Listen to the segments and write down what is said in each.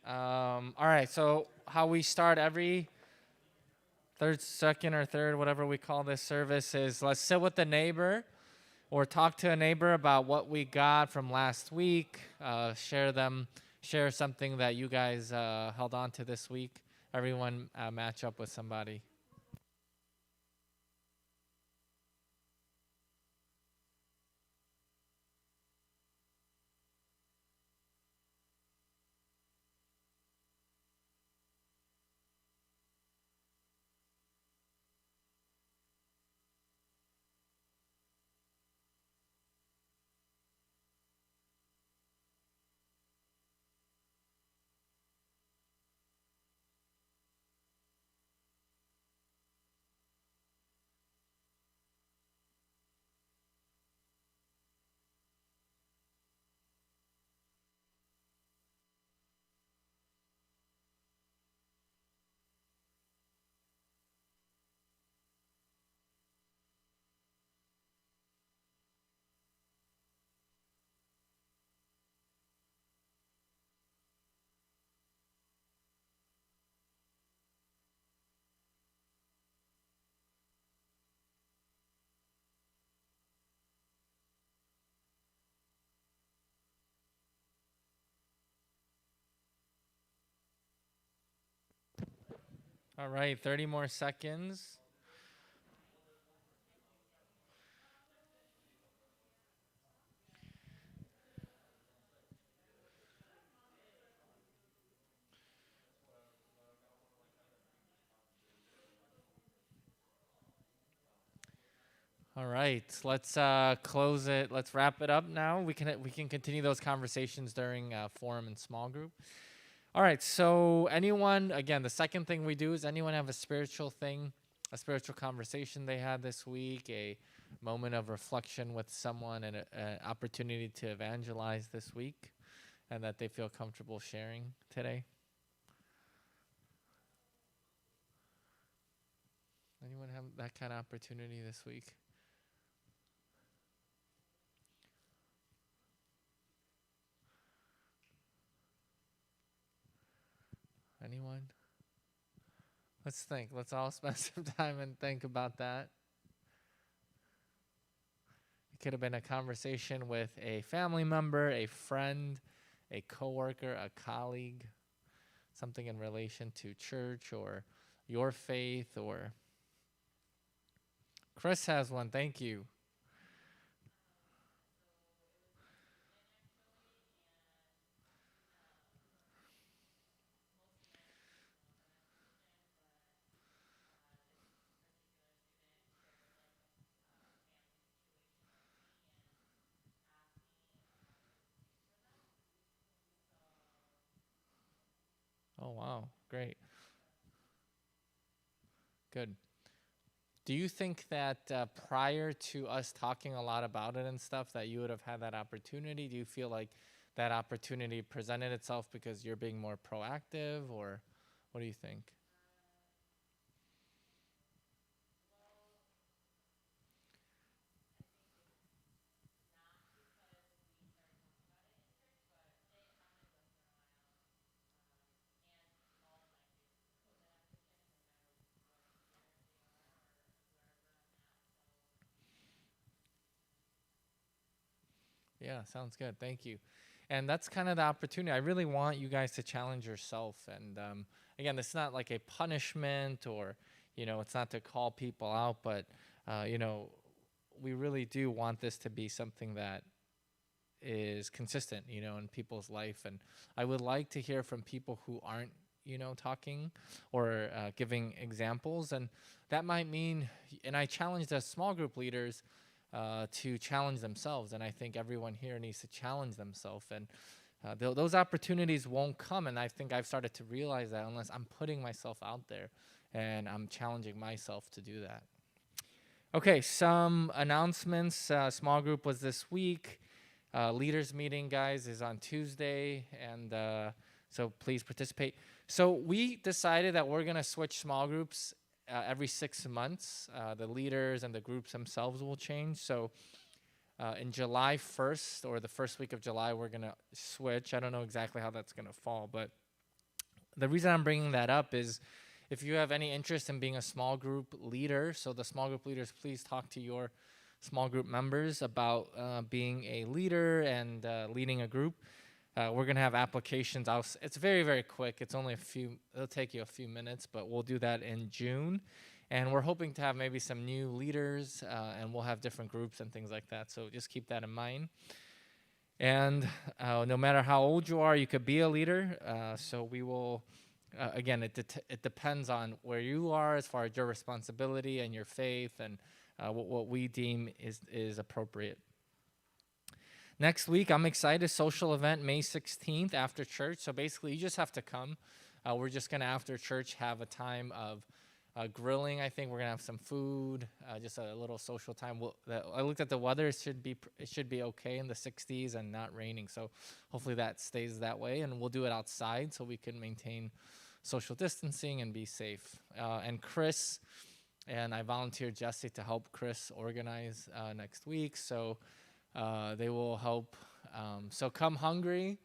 All right, so how we start every second or third, whatever we call this service, is let's sit with the neighbor or talk to a neighbor about what we got from last week. Share something that you guys held on to this week. Everyone match up with somebody. All right, 30 more seconds. All right, let's close it. Let's wrap it up now. We can continue those conversations during forum and small group. All right. So, anyone, again, the second thing we do is anyone have a spiritual thing, a spiritual conversation they had this week, a moment of reflection with someone, and an opportunity to evangelize this week, and that they feel comfortable sharing today? Anyone have that kind of opportunity this week? Anyone? Let's think. Let's all spend some time and think about that. It could have been a conversation with a family member, a friend, a coworker, a colleague, something in relation to church or your faith. Or Chris has one. Thank you. Oh, wow. Great. Good. Do you think that prior to us talking a lot about it and stuff, that you would have had that opportunity? Do you feel like that opportunity presented itself because you're being more proactive, or what do you think? Yeah, sounds good. Thank you. And that's kind of the opportunity. I really want you guys to challenge yourself. And again, it's not like a punishment, or, it's not to call people out, but, uh, you know, we really do want this to be something that is consistent, in people's life. And I would like to hear from people who aren't, talking or giving examples. And that might mean, and I challenge the small group leaders to challenge themselves. And I think everyone here needs to challenge themselves. And those opportunities won't come. And I think I've started to realize that unless I'm putting myself out there and I'm challenging myself to do that. Okay, some announcements. Small group was this week. Leaders meeting, guys, is on Tuesday, and so please participate. So we decided that we're gonna switch small groups every 6 months. The leaders and the groups themselves will change. So in July 1st or the first week of July, we're going to switch. I don't know exactly how that's going to fall, but the reason I'm bringing that up is if you have any interest in being a small group leader, so the small group leaders, please talk to your small group members about being a leader and leading a group. We're going to have applications out. It's very, very quick. It's only it'll take you a few minutes, but we'll do that in June. And we're hoping to have maybe some new leaders, and we'll have different groups and things like that. So just keep that in mind. And no matter how old you are, you could be a leader. So we will, again, it depends on where you are as far as your responsibility and your faith and what we deem is appropriate. Next week, I'm excited, social event, May 16th after church. So basically, you just have to come. We're just going to, after church, have a time of grilling. I think we're going to have some food, just a little social time. I looked at the weather. It should be okay in the 60s and not raining. So hopefully that stays that way. And we'll do it outside so we can maintain social distancing and be safe. And Chris, and I volunteered Jesse to help Chris organize next week. So they will help. So come hungry.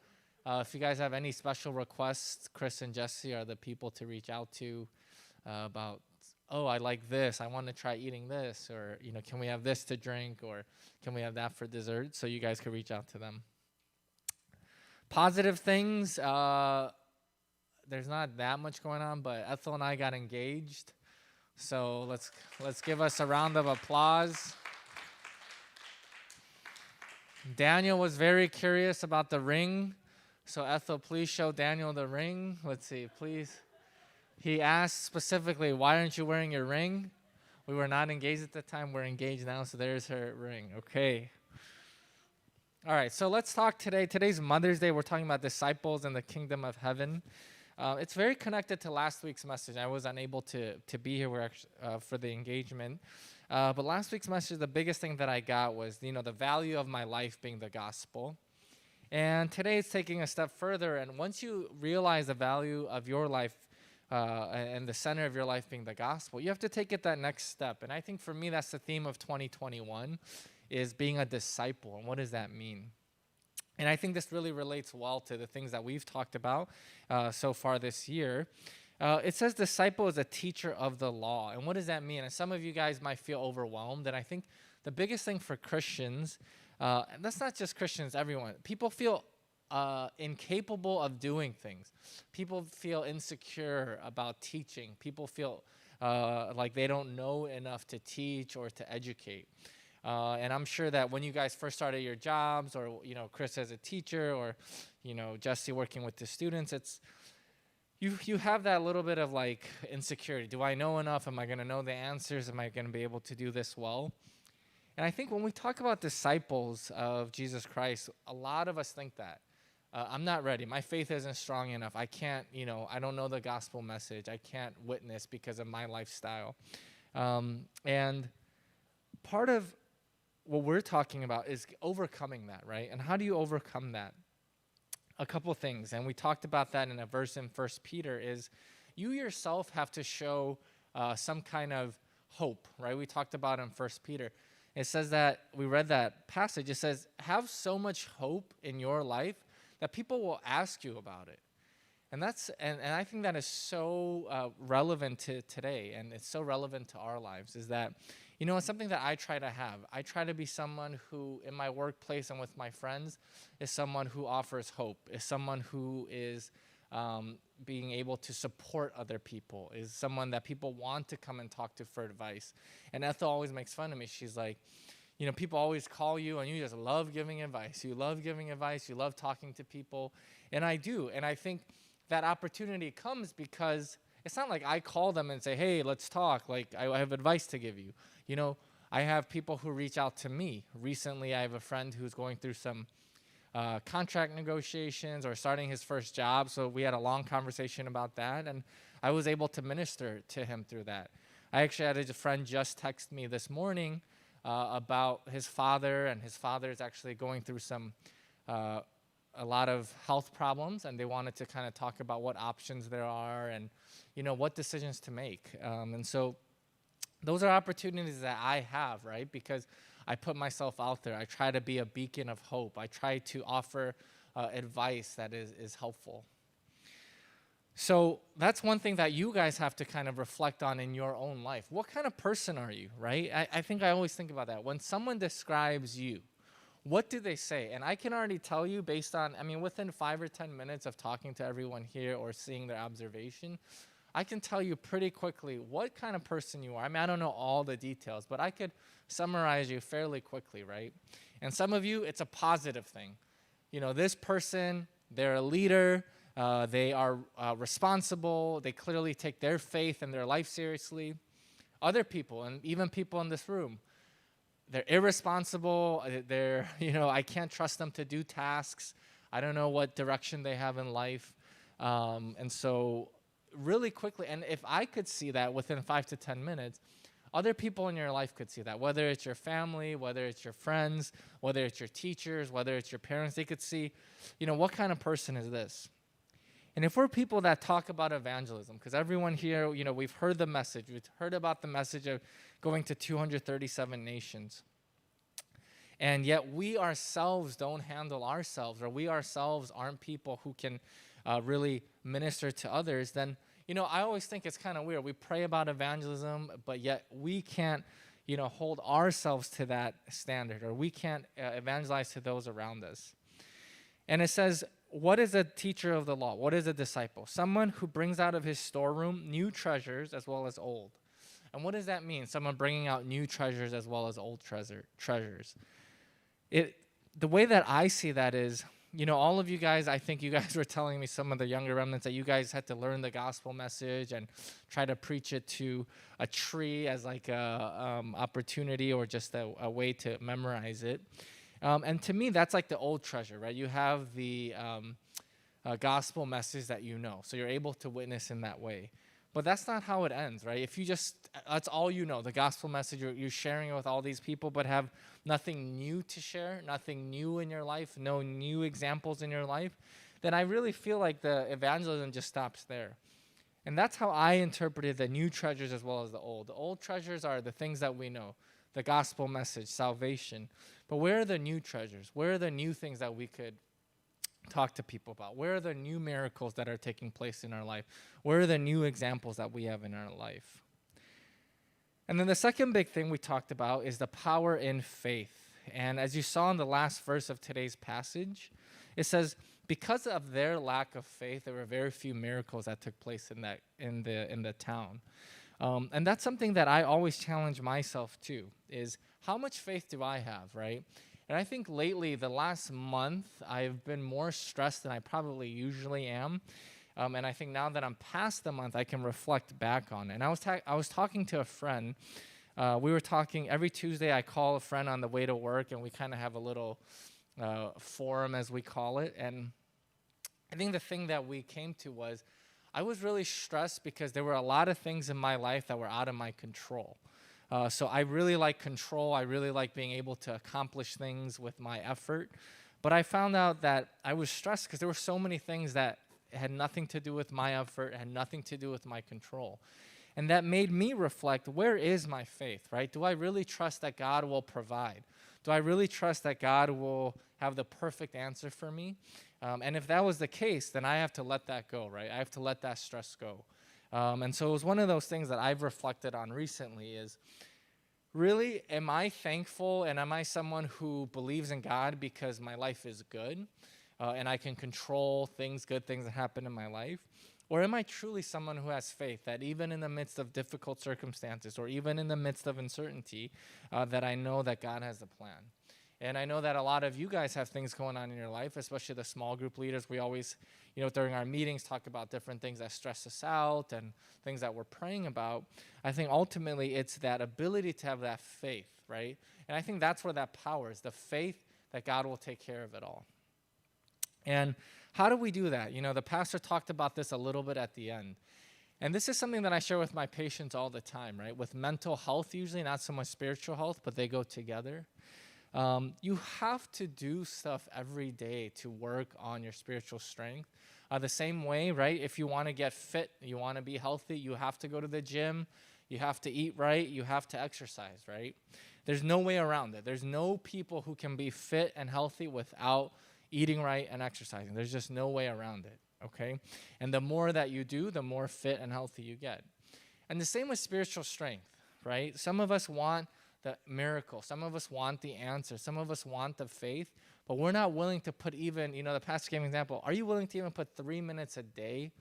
If you guys have any special requests, Chris and Jesse are the people to reach out to about, oh, I like this. I want to try eating this. Or, can we have this to drink? Or can we have that for dessert? So you guys could reach out to them. Positive things. There's not that much going on, but Ethel and I got engaged. So let's give us a round of applause. Daniel was very curious about the ring. So Ethel, please show Daniel the ring. Let's see, please. He asked specifically, why aren't you wearing your ring? We were not engaged at the time. We're engaged now, so there's her ring. Okay. All right, so let's talk today. Today's Mother's Day. We're talking about disciples in the kingdom of heaven. It's very connected to last week's message. I was unable to be here for the engagement. But last week's message, the biggest thing that I got was, the value of my life being the gospel. And today it's taking a step further. And once you realize the value of your life and the center of your life being the gospel, you have to take it that next step. And I think for me, that's the theme of 2021, is being a disciple. And what does that mean? And I think this really relates well to the things that we've talked about so far this year. It says disciple is a teacher of the law. And what does that mean? And some of you guys might feel overwhelmed. And I think the biggest thing for Christians, and that's not just Christians, everyone, people feel incapable of doing things. People feel insecure about teaching. People feel like they don't know enough to teach or to educate. And I'm sure that when you guys first started your jobs, or, Chris as a teacher, or, Jesse working with the students, you have that little bit of like insecurity. Do I know enough? Am I going to know the answers? Am I going to be able to do this well? And I think when we talk about disciples of Jesus Christ, a lot of us think that. I'm not ready. My faith isn't strong enough. I can't, I don't know the gospel message. I can't witness because of my lifestyle. And part of what we're talking about is overcoming that, right? And how do you overcome that? A couple things, and we talked about that in a verse in 1 Peter, is you yourself have to show some kind of hope, right? We talked about in 1 Peter. It says that, we read that passage, it says, have so much hope in your life that people will ask you about it. And I think that is so relevant to today, and it's so relevant to our lives, is that, it's something that I try to have. I try to be someone who, in my workplace and with my friends, is someone who offers hope, is someone who is being able to support other people, is someone that people want to come and talk to for advice. And Ethel always makes fun of me. She's like, people always call you and you just love giving advice. You love giving advice. You love talking to people. And I do. And I think that opportunity comes because it's not like I call them and say, hey, let's talk. Like, I have advice to give you. I have people who reach out to me. Recently, I have a friend who's going through some contract negotiations or starting his first job. So we had a long conversation about that. And I was able to minister to him through that. I actually had a friend just text me this morning about his father. And his father is actually going through a lot of health problems, and they wanted to kind of talk about what options there are and, what decisions to make. And so those are opportunities that I have, right? Because I put myself out there. I try to be a beacon of hope. I try to offer advice that is helpful. So that's one thing that you guys have to kind of reflect on in your own life. What kind of person are you, right? I think I always think about that. When someone describes you, what do they say? And I can already tell you based on, within 5 or 10 minutes of talking to everyone here or seeing their observation, I can tell you pretty quickly what kind of person you are. I don't know all the details, but I could summarize you fairly quickly, right? And some of you, it's a positive thing. This person, they're a leader. They are responsible. They clearly take their faith and their life seriously. Other people, and even people in this room, they're irresponsible. I can't trust them to do tasks. I don't know what direction they have in life. And so really quickly, and if I could see that within 5 to 10 minutes, other people in your life could see that, whether it's your family, whether it's your friends, whether it's your teachers, whether it's your parents, they could see, what kind of person is this? And if we're people that talk about evangelism, because everyone here, we've heard the message. We've heard about the message of going to 237 nations. And yet we ourselves don't handle ourselves, or we ourselves aren't people who can really minister to others, then, I always think it's kind of weird. We pray about evangelism, but yet we can't, hold ourselves to that standard, or we can't evangelize to those around us. And it says, what is a teacher of the law? What is a disciple? Someone who brings out of his storeroom new treasures as well as old. And what does that mean? Someone bringing out new treasures as well as old treasures. The way that I see that is, all of you guys, I think you guys were telling me, some of the younger remnants, that you guys had to learn the gospel message and try to preach it to a tree as like a opportunity, or just a way to memorize it. And to me, that's like the old treasure, right? You have the gospel message that so you're able to witness in that way. But that's not how it ends, right? If you that's all the gospel message, you're sharing it with all these people, but have nothing new to share, nothing new in your life, no new examples in your life, then I really feel like the evangelism just stops there. And that's how I interpreted the new treasures as well as the old. The old treasures are the things that we know, the gospel message, salvation. But where are the new treasures? Where are the new things that we could talk to people about? Where are the new miracles that are taking place in our life? Where are the new examples that we have in our life? And then the second big thing we talked about is the power in faith. And as you saw in the last verse of today's passage, it says, because of their lack of faith, there were very few miracles that took place in the town. And that's something that I always challenge myself to, is how much faith do I have, right? And I think lately, the last month, I've been more stressed than I probably usually am. And I think now that I'm past the month, I can reflect back on it. And I was talking to a friend. We were talking every Tuesday. I call a friend on the way to work, and we kind of have a little forum, as we call it. And I think the thing that we came to was, I was really stressed because there were a lot of things in my life that were out of my control. So I really like control. I really like being able to accomplish things with my effort. But I found out that I was stressed because there were so many things that had nothing to do with my effort, had nothing to do with my control. And that made me reflect, where is my faith, right? Do I really trust that God will provide? Do I really trust that God will have the perfect answer for me? And if that was the case, then I have to let that go, right? I have to let that stress go. And so it was one of those things that I've reflected on recently is, really, am I thankful and am I someone who believes in God because my life is good and I can control things, good things that happen in my life? Or am I truly someone who has faith that even in the midst of difficult circumstances or even in the midst of uncertainty, that I know that God has a plan? And I know that a lot of you guys have things going on in your life, especially the small group leaders. We always, during our meetings, talk about different things that stress us out and things that we're praying about. I think ultimately it's that ability to have that faith, right? And I think that's where that power is, the faith that God will take care of it all. And how do we do that? The pastor talked about this a little bit at the end. And this is something that I share with my patients all the time, right? With mental health, usually, not so much spiritual health, but they go together. You have to do stuff every day to work on your spiritual strength. The same way, right? If you want to get fit, you want to be healthy, you have to go to the gym, you have to eat right, you have to exercise, right? There's no way around it. There's no people who can be fit and healthy without eating right and exercising. There's just no way around it, okay? And the more that you do, the more fit and healthy you get. And the same with spiritual strength, right? Some of us want the miracle. Some of us want the answer. Some of us want the faith, but we're not willing to put even, the pastor gave an example. Are you willing to even put 3 minutes a day?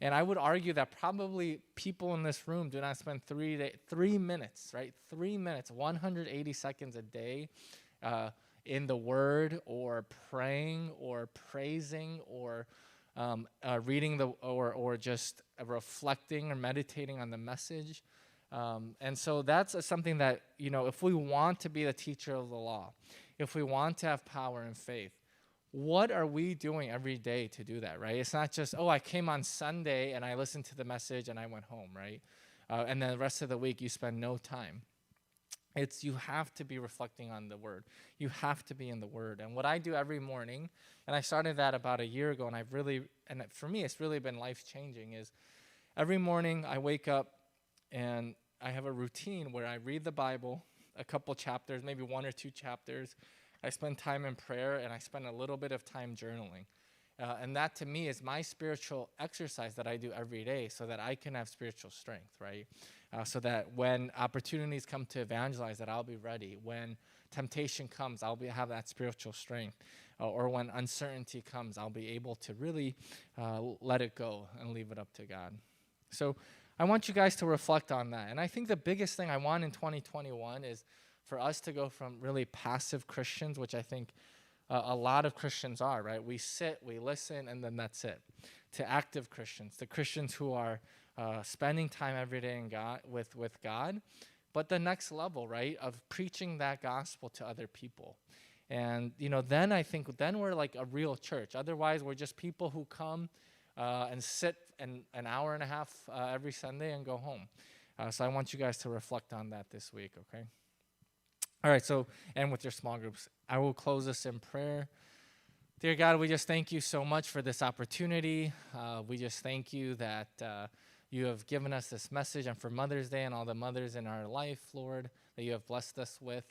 And I would argue that probably people in this room do not spend 3 minutes, right? 3 minutes, 180 seconds a day in the Word or praying or praising or reading or just reflecting or meditating on the message. And so that's something that, if we want to be the teacher of the law, if we want to have power and faith, what are we doing every day to do that, right? It's not just, I came on Sunday and I listened to the message and I went home, right? And then the rest of the week you spend no time. You have to be reflecting on the Word. You have to be in the Word. And what I do every morning, and I started that about a year ago, and for me, it's really been life-changing, is every morning I wake up and I have a routine where I read the Bible, a couple chapters, maybe 1 or 2 chapters. I spend time in prayer, and I spend a little bit of time journaling. And that, to me, is my spiritual exercise that I do every day so that I can have spiritual strength, right? So that when opportunities come to evangelize, that I'll be ready. When temptation comes, have that spiritual strength. Or when uncertainty comes, I'll be able to really let it go and leave it up to God. So I want you guys to reflect on that. And I think the biggest thing I want in 2021 is for us to go from really passive Christians, which I think a lot of Christians are, right? We sit, we listen, and then that's it. To active Christians, the Christians who are spending time every day with God, but the next level, right, of preaching that gospel to other people. And, then I think we're like a real church. Otherwise, we're just people who come and sit an hour and a half every Sunday and go home. So I want you guys to reflect on that this week, okay? All right, and with your small groups, I will close this in prayer. Dear God, we just thank you so much for this opportunity. We just thank you that you have given us this message, and for Mother's Day and all the mothers in our life, Lord, that you have blessed us with.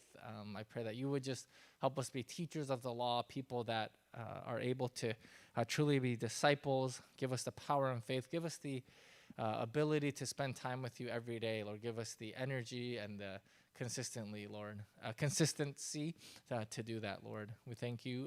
I pray that you would just help us be teachers of the law, people that are able to truly be disciples. Give us the power and faith. Give us the ability to spend time with you every day, Lord. Give us the energy and the consistency to do that, Lord. We thank you.